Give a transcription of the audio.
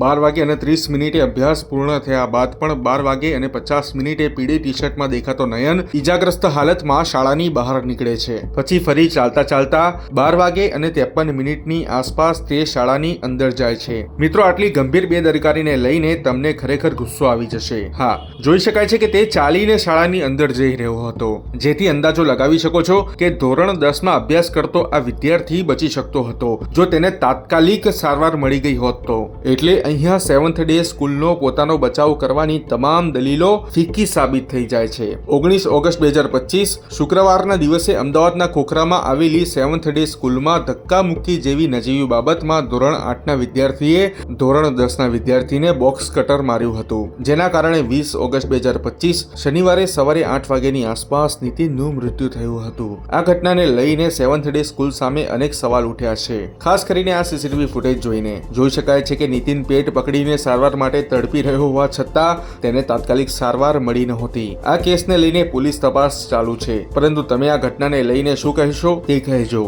12:30 અભ્યાસ પૂર્ણ થયા બાદ પણ 12:50 પીળી ટી શર્ટમાં દેખાતો નયન ઈજાગ્રસ્ત હાલતમાં શાળાની બહાર નીકળે છે. પછી ફરી ચાલતા ચાલતા 12:53 આસપાસ તે શાળાની અંદર જાય છે. મિત્રો, આટલી ગંભીર બેદરકારીને લઈને તમને ખરેખર ગુસ્સો આવી જશે. હા, જોઈ શકાય છે કે તે ચાલીને શાળાની અંદર જઈ રહ્યો હતો, જેથી અંદાજો લગાવી શકો છો કે ધોરણ 10માં અભ્યાસ કરતો આ વિદ્યાર્થી બચી શકતો હતો જો તેને તાત્કાલિક સારવાર મળી ગઈ હોત તો. એટલે અહીંયા સેવન્થ ડે સ્કૂલનો પોતાનો બચાવ કરવાની તમામ દલીલો ફીકી સાબિત થઈ જાય છે. 19 ઓગસ્ટ 2025 શુક્રવારના દિવસે અમદાવાદના ખોખરામાં આવેલી સેવન્થ ડે સ્કૂલમાં ધક્કામુક્કી જેવી નજીવી બાબતમાં ધોરણ 8ના વિદ્યાર્થીએ ધોરણ 10ના વિદ્યાર્થીને બોક્સ કટર માર્યું હતું, જેના કારણે 20 ઓગસ્ટ 2025 શનિવારે સવારે 8 વાગ્યાની આસપાસ નીતિનનું મૃત્યુ થયું હતું. આ ઘટનાને લઈને સેવન્થ ડે સ્કૂલ સામે અનેક સવાલ ઉઠ્યા છે. ખાસ કરીને આ સીસીટીવી ફૂટેજ જોઈને જોઈ શકાય છે કે નીતિન પેટ પકડીને સારવાર માટે તડપી રહ્યો હોવા છતાં તેને તાત્કાલિક સારવાર મળી નહોતી. આ કેસને લઈને પોલીસ તપાસ ચાલુ છે, પરંતુ તમે આ ઘટનાને લઈને શું કહેશો તે કહેજો.